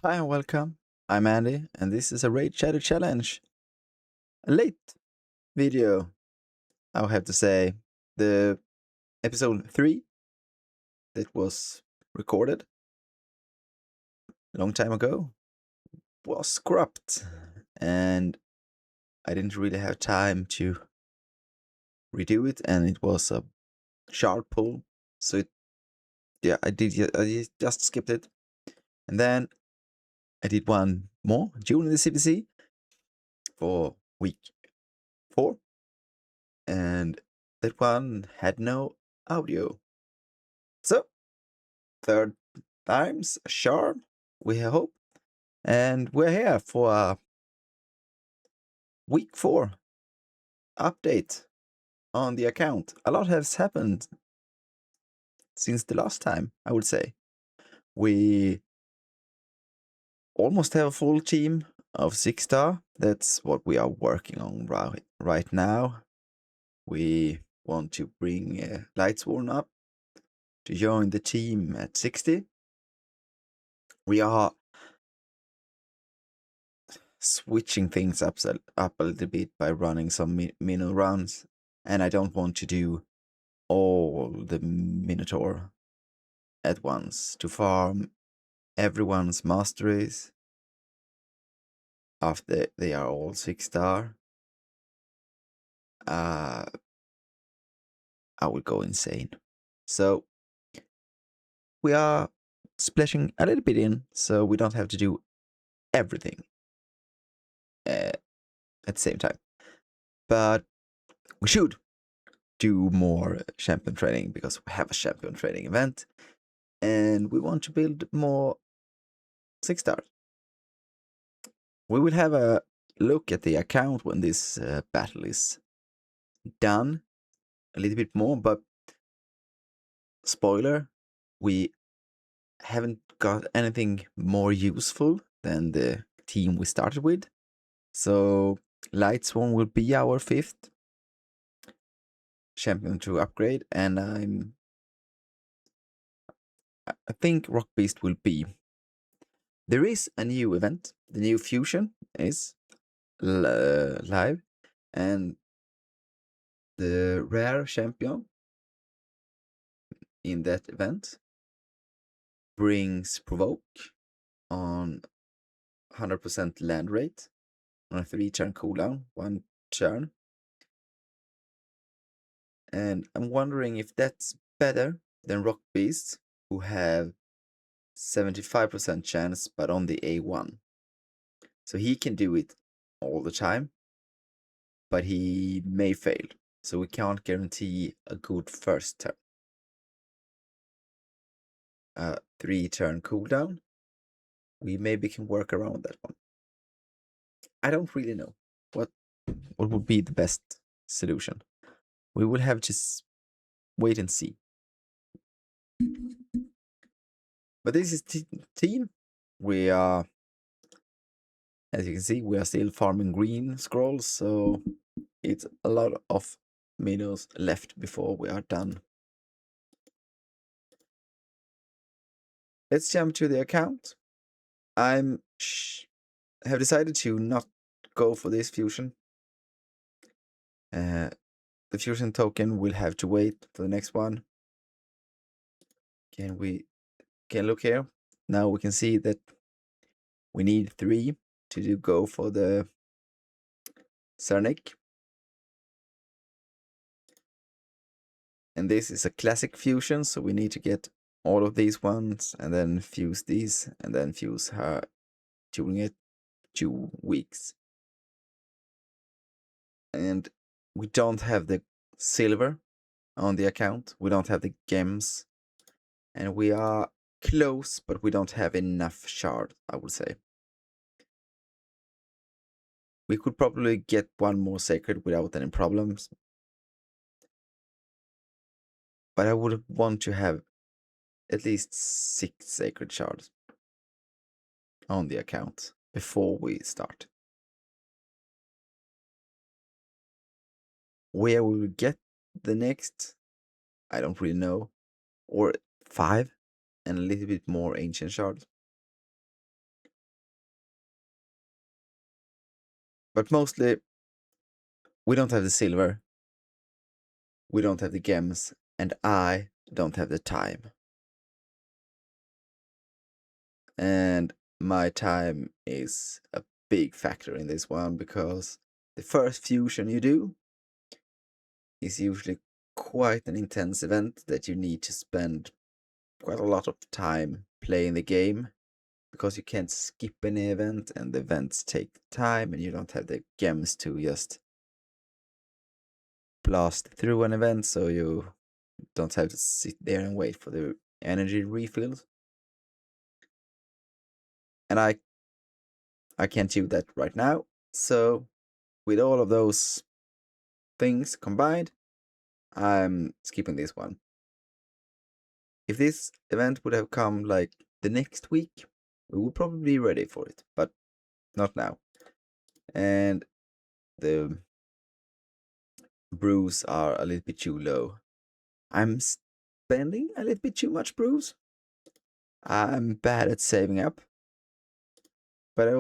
Hi and welcome. I'm Andy, and this is a Raid Shadow Challenge. A late video, I'll have to say. The episode 3 that was recorded a long time ago was corrupt, and I didn't really have time to redo it, and it was a shard pull, so I just skipped it. And then I did one more during the CBC for week 4, and that one had no audio. So, third time's a charm, we hope. And we're here for a week 4 update on the account. A lot has happened since the last time, I would say. We almost have a full team of 6-star. That's what we are working on right now. We want to bring Lightsworn up to join the team at 60. We are switching things up a little bit by running some minnow runs, and I don't want to do all the Minotaur at once to farm everyone's masteries after they are all 6-star. I would go insane. So we are splashing a little bit in, so we don't have to do everything at the same time. But we should do more champion training because we have a champion training event, and we want to build more 6-stars. We will have a look at the account when this battle is done a little bit more, but spoiler, we haven't got anything more useful than the team we started with. So Lightsworn will be our 5th champion to upgrade, and I think Rock Beast will be. There is a new event. The new fusion is live, and the rare champion in that event brings Provoke on 100% land rate on a 3-turn cooldown, 1 turn. And I'm wondering if that's better than Rock Beast, who have 75% chance but on the A1. So he can do it all the time, but he may fail. So we can't guarantee a good first turn. 3-turn cooldown. We maybe can work around that one. I don't really know what would be the best solution. We will have to wait and see. But this is team. We are, as you can see, we are still farming green scrolls, so it's a lot of minnows left before we are done. Let's jump to the account. I have decided to not go for this fusion. The fusion token will have to wait for the next one. Can look here? Now we can see that we need 3 to go for the Sarnik. And this is a classic fusion, so we need to get all of these ones and then fuse these and then fuse her during it 2 weeks. And we don't have the silver on the account. We don't have the gems. And we are close, but we don't have enough shard, I would say. We could probably get 1 more sacred without any problems. But I would want to have at least 6 sacred shards on the account before we start. Where we will get the next, I don't really know. Or 5 and a little bit more ancient shards. But mostly, we don't have the silver, we don't have the gems, and I don't have the time. And my time is a big factor in this one, because the first fusion you do is usually quite an intense event that you need to spend quite a lot of time playing the game, because you can't skip any event, and the events take time, and you don't have the gems to just blast through an event, so you don't have to sit there and wait for the energy refills. And I can't do that right now. So with all of those things combined, I'm skipping this one. If this event would have come like the next week, we would probably be ready for it, but not now. And the brews are a little bit too low. I'm spending a little bit too much brews. I'm bad at saving up. But I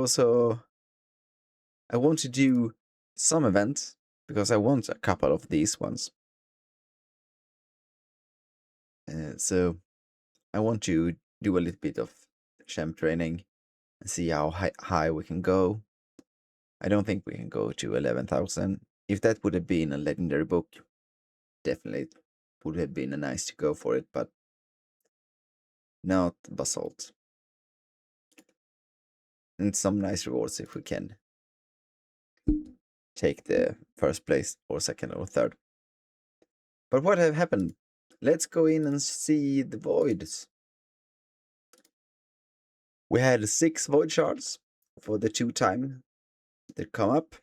want to do some events, because I want a couple of these ones. So I want to do a little bit of champ training and see how high we can go. I don't think we can go to 11,000. If that would have been a legendary book, definitely would have been nice to go for it, but not Basalt. And some nice rewards if we can take the first place or second or third. But what have happened? Let's go in and see the voids. We had 6 void shards for the 2 time that come up,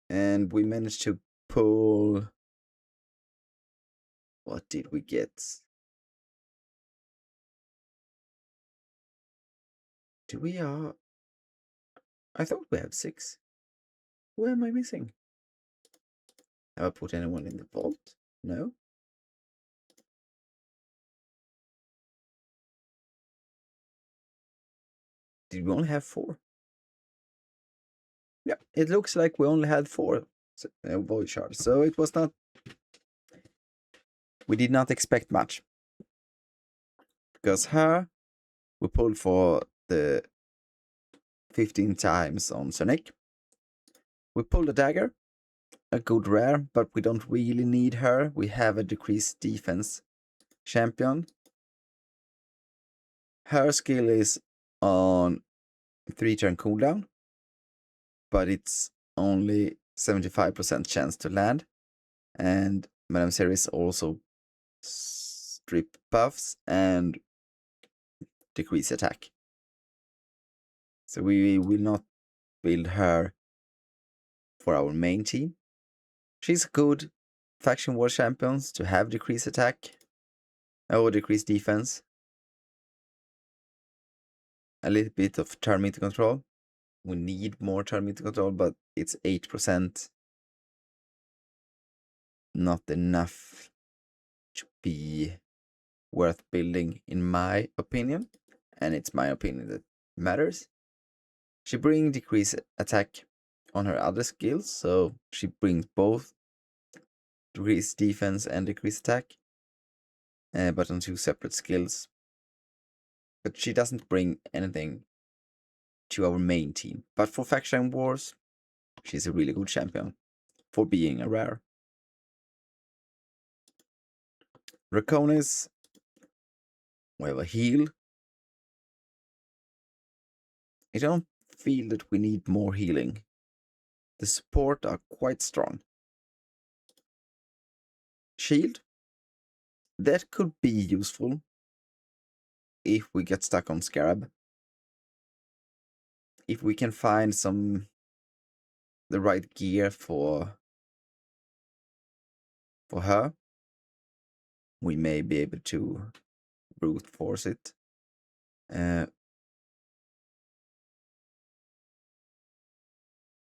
and we managed to pull. What did we get? Do we I thought we have 6. Who am I missing? Have I put anyone in the vault? No. Did we only have 4? Yeah, it looks like we only had 4 void shards, so it was not. We did not expect much, because her we pulled for the 15 times on Sonic. We pulled a dagger, a good rare, but we don't really need her. We have a decreased defense champion. Her skill is on 3-turn cooldown, but it's only 75% chance to land. And Madame Series also strip buffs and decrease attack. So we will not build her for our main team. She's good faction war champions to have decreased attack or decreased defense. A little bit of turn meter control. We need more turn meter control, but it's 8%. Not enough to be worth building, in my opinion. And it's my opinion that matters. She brings decreased attack on her other skills, so she brings both decreased defense and decreased attack, but on 2 separate skills. But she doesn't bring anything to our main team. But for faction wars, she's a really good champion for being a rare. Draconis, we have a heal. I don't feel that we need more healing. The support are quite strong. Shield, that could be useful if we get stuck on Scarab. If we can find the right gear for her, we may be able to brute force it.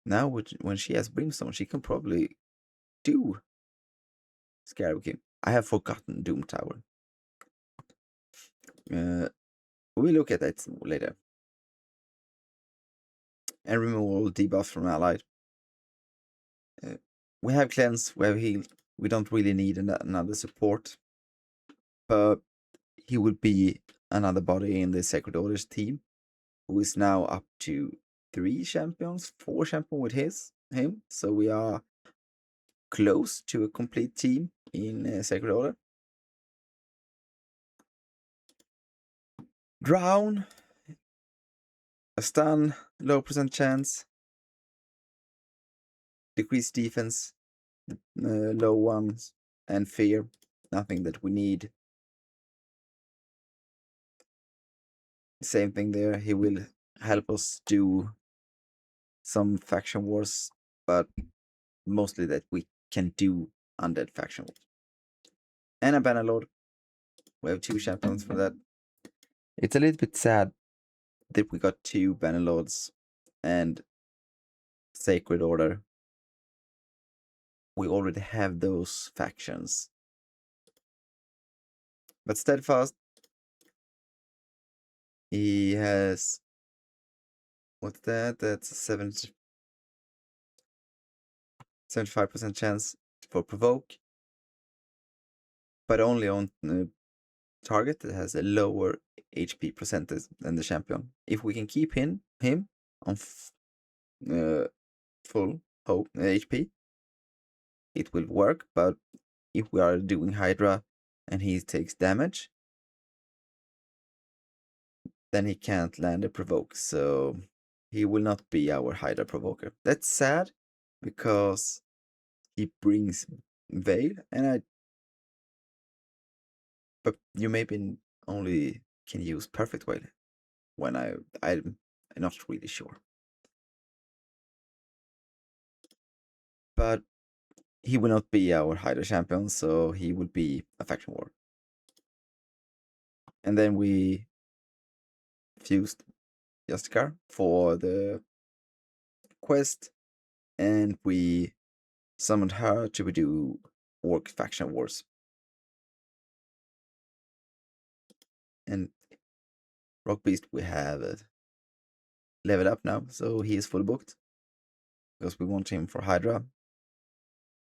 Now, when she has Brimstone, she can probably do Scarab King. I have forgotten Doom Tower. We'll look at that later. And remove all debuffs from allied. We have cleanse, we have heal. We don't really need another support, but he will be another body in the Sacred Orders team, who is now up to 4 champions with him. So we are close to a complete team in Sacred Order. Drown, a stun, low percent chance, decreased defense, low ones, and fear. Nothing that we need. Same thing there. He will help us do some faction wars, but mostly that we can do undead faction wars. And a Bannerlord. We have 2 champions for that. It's a little bit sad that we got 2 Bannerlords and Sacred Order. We already have those factions. But Steadfast, he has, what's that? That's a 75% chance for provoke, but only on target that has a lower HP percentage than the champion. If we can keep him on full HP, it will work. But if we are doing Hydra and he takes damage, then he can't land a provoke, so he will not be our Hydra provoker. That's sad, because he brings Veil, but you maybe only can use Perfect Veil when I'm not really sure. But he will not be our Hydra champion, so he will be a faction war. And then we fused Justicar for the quest, and we summoned her to do Orc faction wars. And Rock Beast we have leveled up now, so he is fully booked, because we want him for Hydra.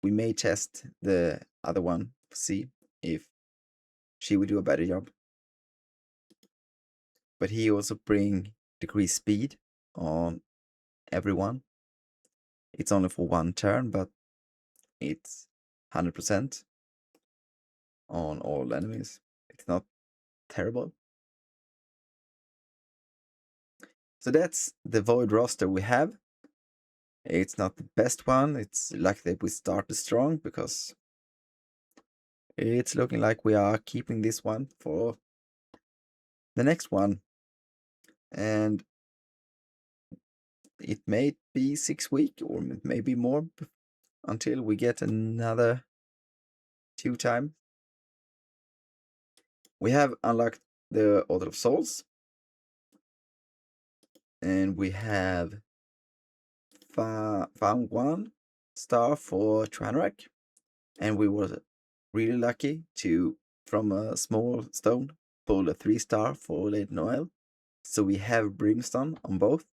We may test the other one to see if she will do a better job. But he also bring decreased speed on everyone. It's only for 1 turn, but it's 100% on all enemies. It's not terrible. So that's the Void roster we have. It's not the best one. It's lucky that we started strong, because it's looking like we are keeping this one for the next one. And it may be 6 weeks, or maybe more, until we get another 2 times. We have unlocked the Order of Souls, and we have found 1 star for Tranrak, and we were really lucky to, from a small stone, pull a 3-star for Lady Noel. So we have Brimstone on both.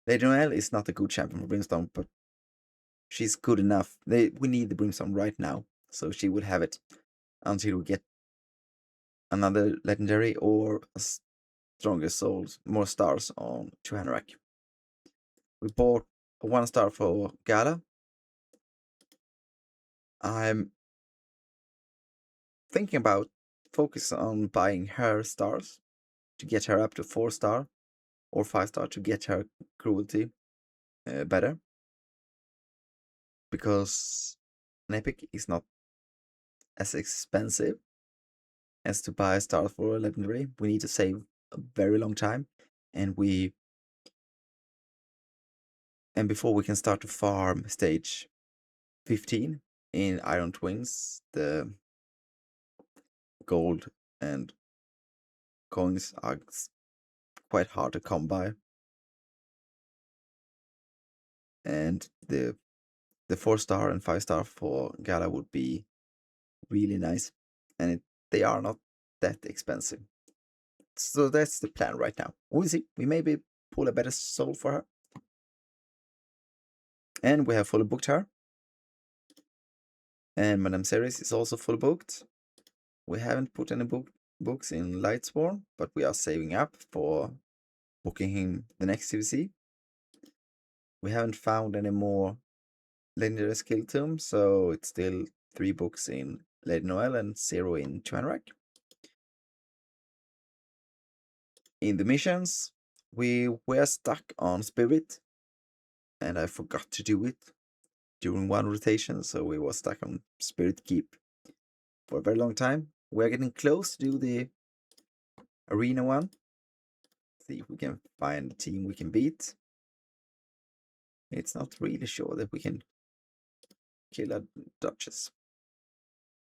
Lady Noel is not a good champion for Brimstone, but she's good enough. We need the Brimstone right now, so she will have it until we get another legendary or a stronger souls, more stars on Tranrak. We bought a 1-star for Gala. I'm thinking about focus on buying her stars to get her up to 4-star or 5-star to get her cruelty better, because an epic is not as expensive as to buy stars for a legendary. We need to save a very long time, and before we can start to farm stage 15 in Iron Twins, the gold and coins are quite hard to come by, and the 4-star and 5-star for Gala would be really nice, and they are not that expensive. So that's the plan right now. We'll see. We maybe pull a better soul for her. And we have fully booked her. And Madame Series is also full booked. We haven't put any books in Lightsworn, but we are saving up for booking him the next CVC. We haven't found any more legendary skill tomes, so it's still 3 books in Lady Noel and 0 in Tuanrak. In the missions, we were stuck on Spirit, and I forgot to do it during one rotation, so we were stuck on Spirit Keep for a very long time. We're getting close to do the arena one. See if we can find a team we can beat. It's not really sure that we can kill a Duchess.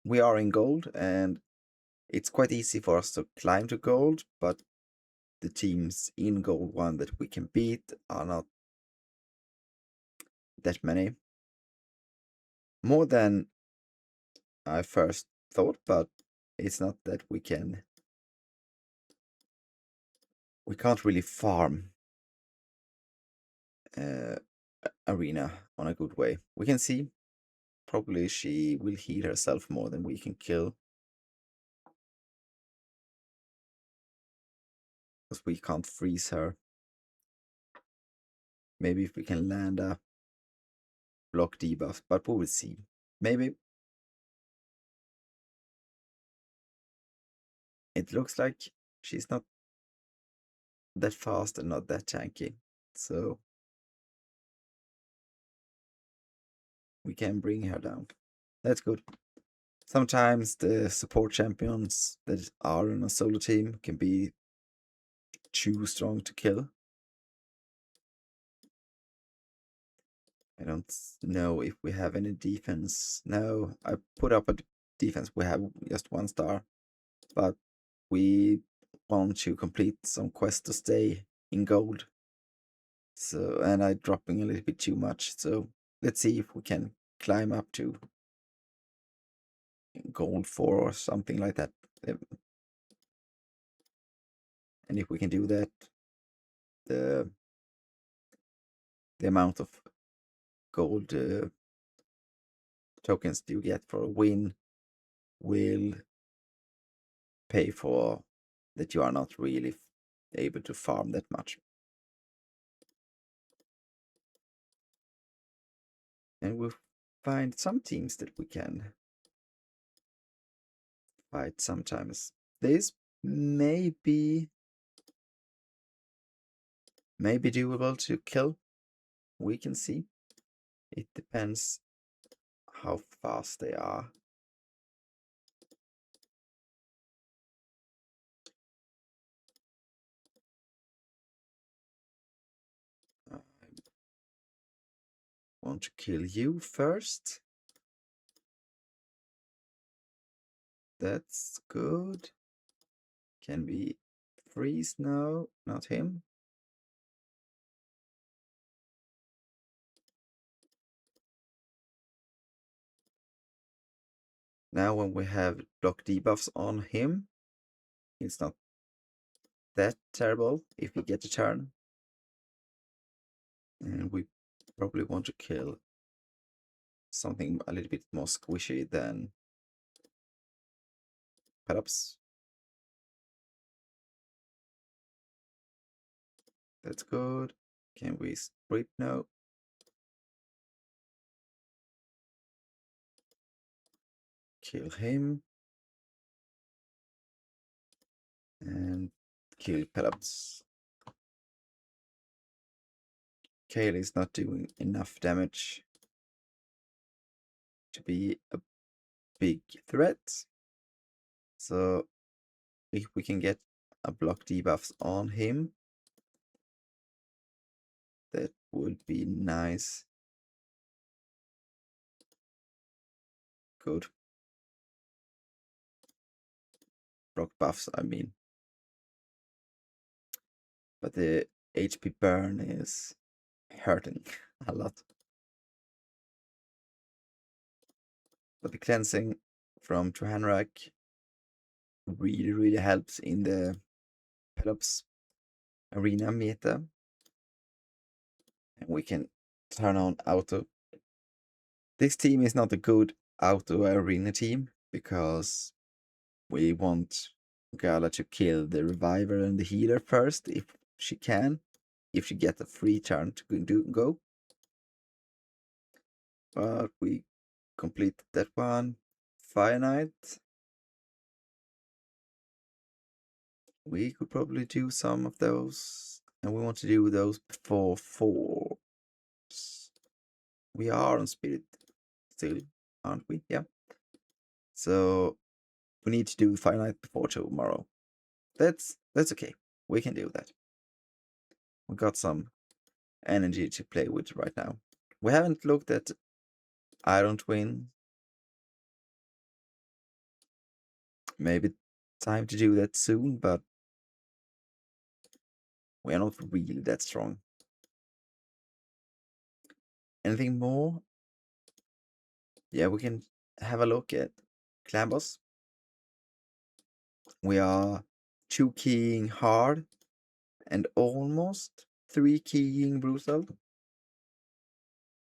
We are in gold, and it's quite easy for us to climb to gold, but the teams in gold 1 that we can beat are not that many. More than I first thought, but it's not that we can't really farm arena on a good way. We can see probably she will heal herself more than we can kill, because we can't freeze her. Maybe if we can land a block debuff, but we will see. Maybe. It looks like she's not that fast and not that tanky, so we can bring her down. That's good. Sometimes the support champions that are in a solo team can be too strong to kill. I don't know if we have any defense. No, I put up a defense. We have just 1 star, but we want to complete some quest to stay in gold. So, and I'm dropping a little bit too much. So let's see if we can climb up to gold 4 or something like that. And if we can do that, the amount of gold tokens you get for a win will pay for that you are not really able to farm that much. And we'll find some teams that we can fight sometimes. This may be doable to kill. We can see. It depends how fast they are. I want to kill you first. That's good. Can we freeze now? Not him. Now when we have block debuffs on him, it's not that terrible if we get a turn. And we probably want to kill something a little bit more squishy than Pelops. That's good. Can we strip now? Kill him. And kill Pelops. Kale is not doing enough damage to be a big threat. So if we can get a block debuffs on him, that would be nice. Good. Block buffs, I mean. But the HP burn is hurting a lot. But the cleansing from Tuanrak really helps in the Pelops arena meta. And we can turn on auto. This team is not a good auto arena team because we want Gala to kill the reviver and the healer first if she can, if she gets a free turn to go. But we completed that one. Fire Knight. We could probably do some of those, and we want to do those before 4. We are on Spirit still, aren't we? Yeah. So we need to do Fire Knight before tomorrow. That's okay. We can do that. We got some energy to play with right now. We haven't looked at Iron Twin. Maybe time to do that soon, but we are not really that strong. Anything more? Yeah, we can have a look at Clan Boss. We are 2 keying hard and almost 3 keying brutal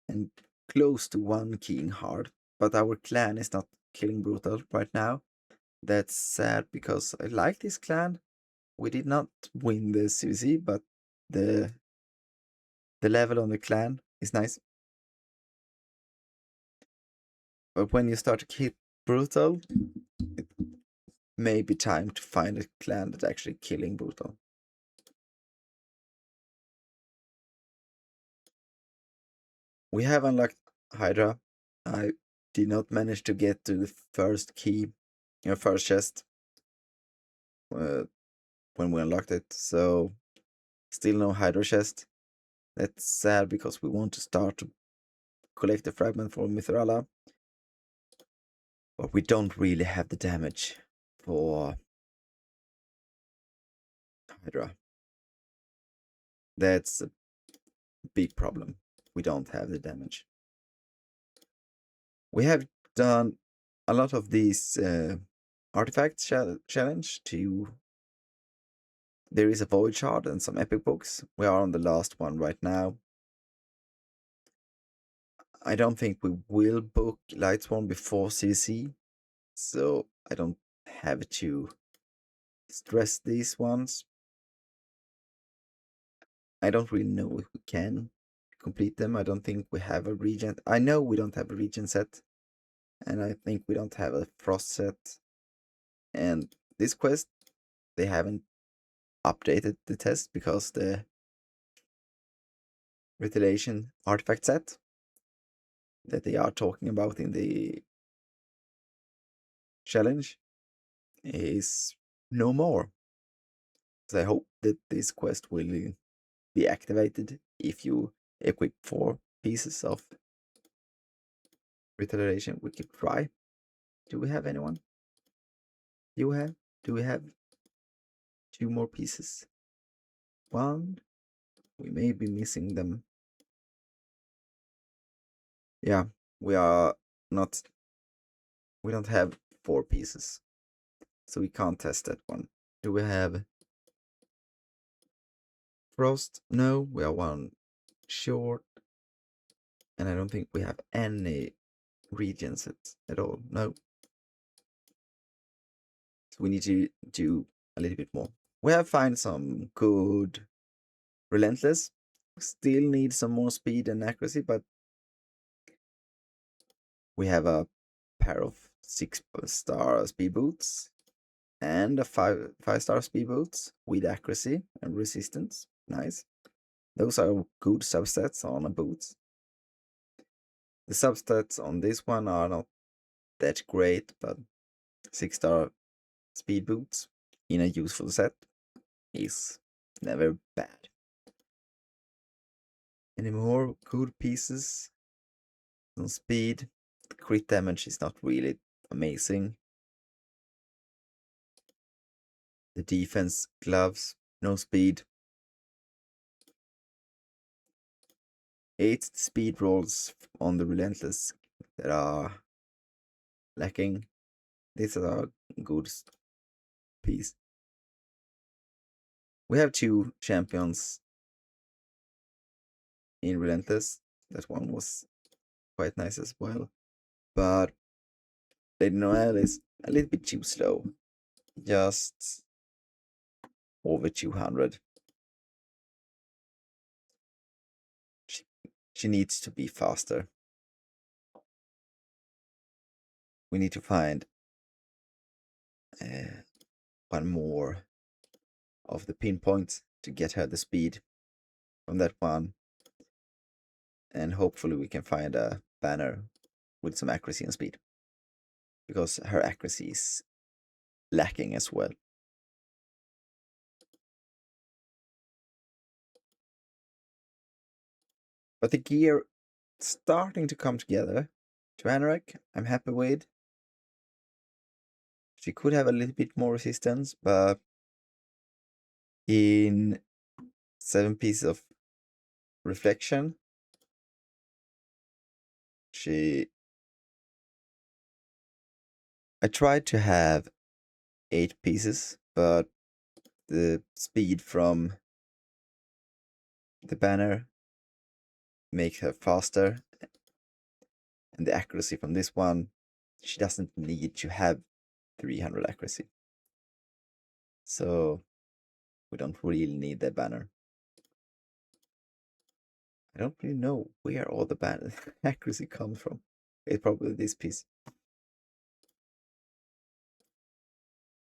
and close to 1 keying hard, but our clan is not killing brutal right now. That's sad because I like this clan. We did not win the CVC, but the level on the clan is nice. But when you start to hit brutal, it may be time to find a clan that's actually killing brutal. We have unlocked Hydra. I did not manage to get to the first key, first chest when we unlocked it, so still no Hydra chest. That's sad because we want to start to collect the fragment for Mithrala, but we don't really have the damage for Hydra. That's a big problem. We don't have the damage. We have done a lot of these artifacts challenge to. There is a Void Shard and some epic books. We are on the last one right now. I don't think we will book Lightsworn before CC, so I don't have to stress these ones. I don't really know if we can complete them. I don't think we have a Regent. I know we don't have a Regent set, and I think we don't have a Frost set. And this quest, they haven't updated the test because the Retaliation artifact set that they are talking about in the challenge is no more. So I hope that this quest will be activated if you equip 4 pieces of Retaliation. We could try. Do we have anyone? Do we have 2 more pieces? 1. We may be missing them. Yeah, we are not. We don't have 4 pieces, so we can't test that one. Do we have Frost? No, we are 1 short, and I don't think we have any region sets at all. No. So we need to do a little bit more. We have found some good Relentless. Still need some more speed and accuracy, but we have a pair of 6-star speed boots and a 5-star speed boots with accuracy and resistance. Nice. Those are good substats on a boots. The substats on this one are not that great, but 6-star speed boots in a useful set is never bad. Any more good pieces? On speed, the crit damage is not really amazing. The defense gloves, no speed. 8 speed rolls on the Relentless that are lacking. These are a good piece. We have 2 champions in Relentless. That one was quite nice as well. But Lady Noelle is a little bit too slow. Just over 200. She, she needs to be faster. We need to find one more of the pinpoints to get her the speed from that one. And hopefully we can find a banner with some accuracy and speed. Because her accuracy is lacking as well. But the gear starting to come together. Joanarek, I'm happy with. She could have a little bit more resistance, but in 7 pieces of reflection, I tried to have 8 pieces, but the speed from the banner makes her faster, and the accuracy from this one, she doesn't need to have 300 accuracy. So we don't really need that banner. I don't really know where all the banner accuracy comes from. It's probably this piece.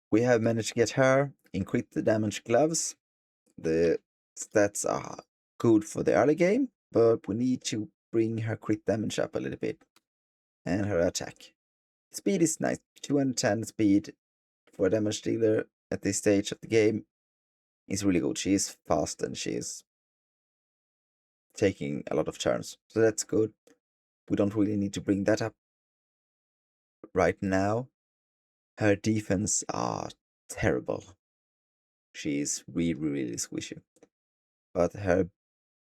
We have managed to get her in crit the damage gloves. The stats are good for the early game, but we need to bring her crit damage up a little bit. And her attack. Speed is nice. 210 speed for a damage dealer at this stage of the game is really good. She is fast and she is taking a lot of turns. So that's good. We don't really need to bring that up right now. Her defense are terrible. She is really, really squishy. But her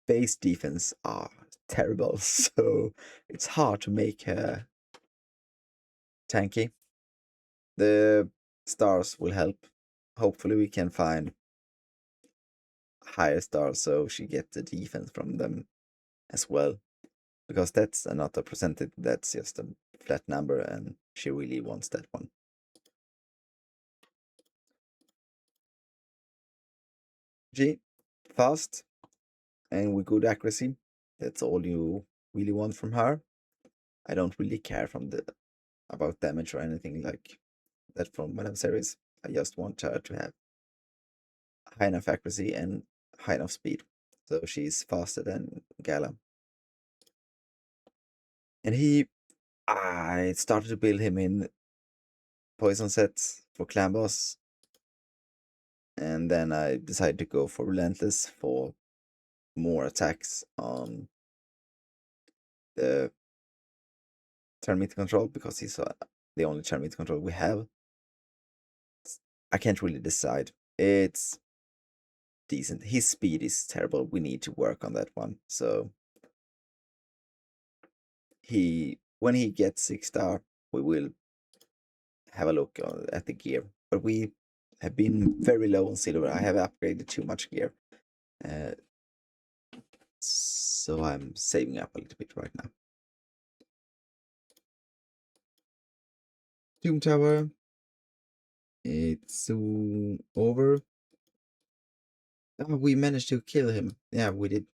base defense are terrible. So it's hard to make her tanky. The stars will help. Hopefully we can find higher stars so she get the defense from them as well. Because that's not a percentage, that's just a flat number and she really wants that one. G, fast and with good accuracy. That's all you really want from her. I don't really care about damage or anything like that from Madame Series. I just want her to have high enough accuracy and high enough speed. So she's faster than Gala. And I started to build him in poison sets for clan boss. And then I decided to go for Relentless for more attacks on the turn meter control because he's the only turn meter control we have. I can't really decide. It's decent. His speed is terrible. We need to work on that one. So when he gets 6-star, we will have a look at the gear. But we have been very low on silver. I have upgraded too much gear. So I'm saving up a little bit right now. Doom Tower. It's soon over. Oh, we managed to kill him. Yeah, we did.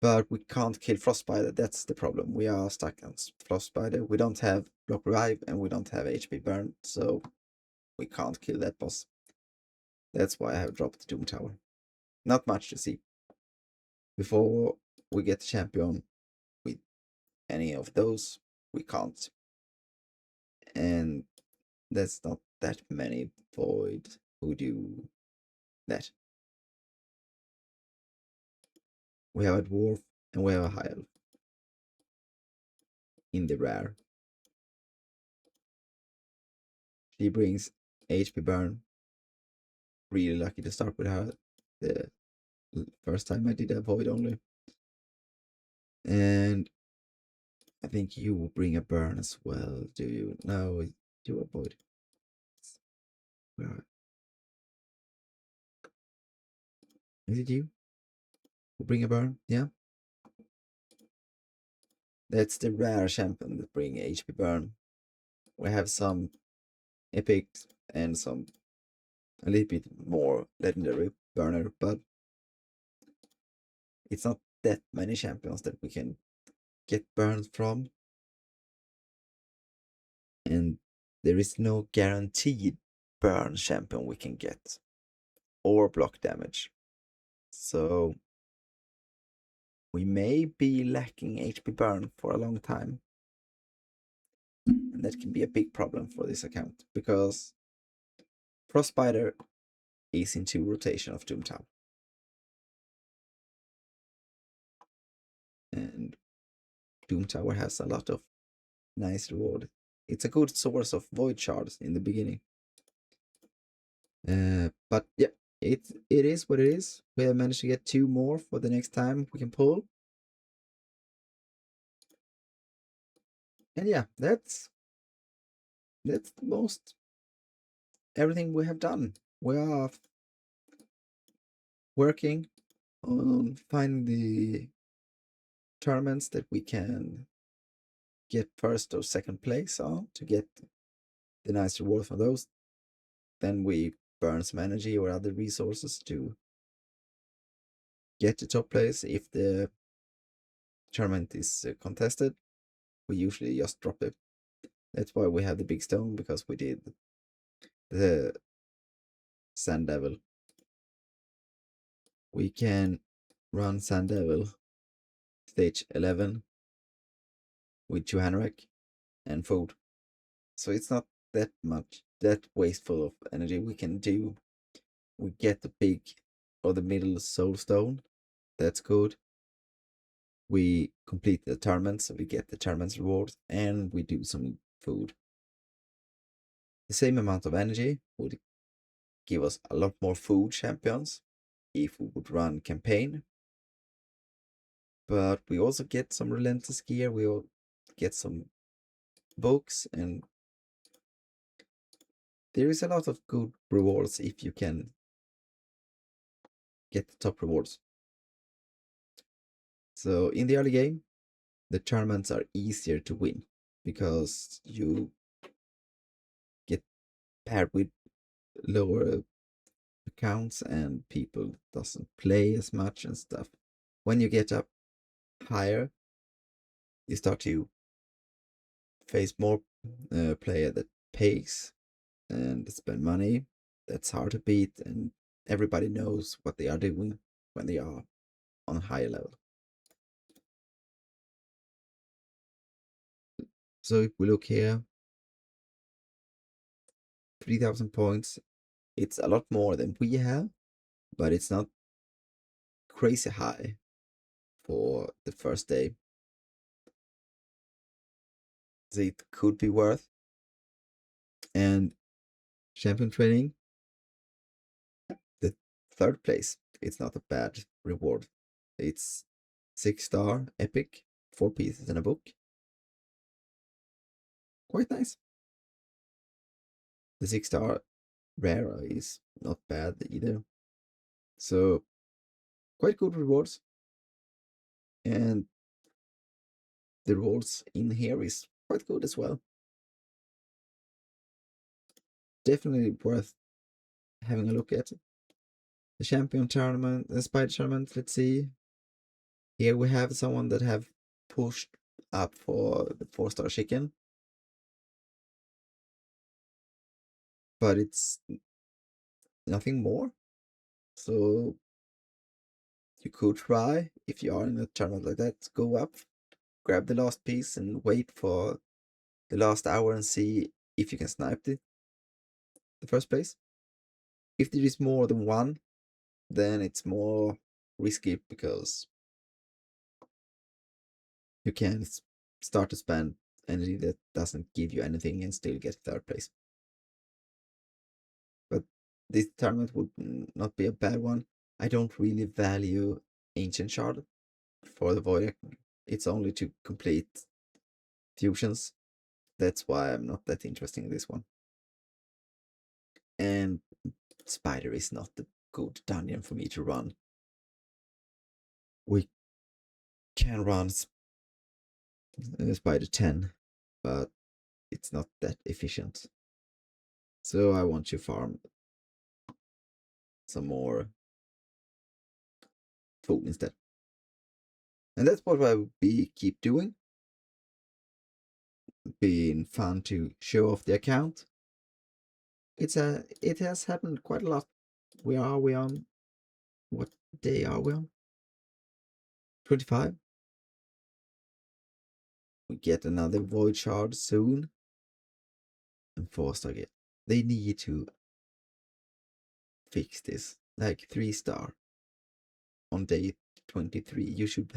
But we can't kill Frostbiter. That's the problem. We are stuck on Frostbiter. We don't have Block Revive and we don't have HP Burn. So we can't kill that boss. That's why I have dropped the Doom Tower. Not much to see. Before we get the champion with any of those, we can't. And that's not that many Void who do that. We have a Dwarf and we have a High Elf in the rare. She brings HP Burn. Really lucky to start with her. The first time I did a Void only. And I think you will bring a Burn as well, do you? No, you avoid. Where is it you? Who bring a Burn? Yeah. That's the rare champion that bring HP Burn. We have some epic and some a little bit more legendary burner, but it's not that many champions that we can get burned from. And there is no guaranteed burn champion we can get or block damage. So we may be lacking HP burn for a long time. And that can be a big problem for this account because Frost Spider is into rotation of Doom Tower. And Doom Tower has a lot of nice reward. It's a good source of void shards in the beginning. But yeah, it is what it is. We have managed to get 2 more for the next time we can pull. And yeah, that's most everything we have done. We are working on finding the tournaments that we can get first or second place on to get the nice reward for those. Then we burn some energy or other resources to get to top place. If the tournament is contested, we usually just drop it. That's why we have the big stone, because we did the Sand Devil. We can run Sand Devil stage 11 with 2 Hanorak and food. So it's not that wasteful of energy we can do. We get the big or the middle soul stone. That's good. We complete the tournament, so we get the tournament's reward, and we do some food. The same amount of energy would give us a lot more food champions if we would run campaign. But we also get some relentless gear, we will get some books, and there is a lot of good rewards if you can get the top rewards. So in the early game, the tournaments are easier to win because you get paired with lower accounts and people doesn't play as much and stuff. When you get up higher, you start to face more player that pays and spend money. That's hard to beat, and everybody knows what they are doing when they are on a higher level. So if we look here, 3,000 points, it's a lot more than we have, but it's not crazy high for the first day. So it could be worth. And champion training, the 3rd place, it's not a bad reward. It's 6-star epic, 4 pieces in a book. Quite nice. The 6-star rare is not bad either. So quite good rewards. And the rewards in here is quite good as well. Definitely worth having a look at. The champion tournament, the spider tournament, let's see. Here we have someone that have pushed up for the 4-star chicken. But it's nothing more. So you could try, if you are in a tournament like that, go up, grab the last piece and wait for the last hour and see if you can snipe the first place. If there is more than one, then it's more risky because you can start to spend energy that doesn't give you anything and still get 3rd place. But this tournament would not be a bad one. I don't really value Ancient Shard for the Void. It's only to complete fusions. That's why I'm not that interested in this one. And Spider is not the good dungeon for me to run. We can run Spider 10, but it's not that efficient. So I want to farm some more food instead. And that's what we keep doing. Being fun to show off the account. It has happened quite a lot. We on what day are we on? 25. We get another void shard soon. And 4-star get. They need to fix this. Like 3-star on day 23. You should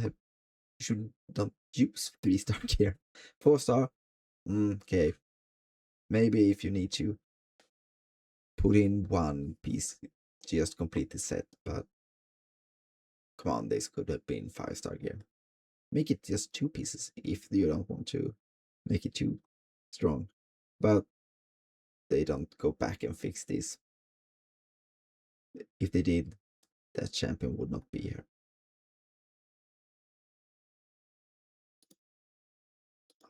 not use 3-star gear. 4-star. Okay. Maybe if you need to put in one piece, just complete the set, but come on, this could have been 5-star gear. Make it just 2 pieces if you don't want to make it too strong. But they don't go back and fix this. If they did, that champion would not be here.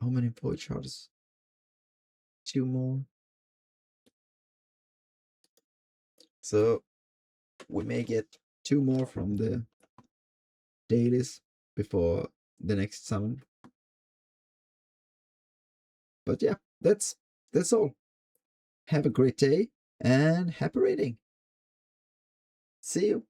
How many void shards? 2 more. So we may get 2 more from the dailies before the next summon. But yeah, that's all. Have a great day and happy raiding. See you.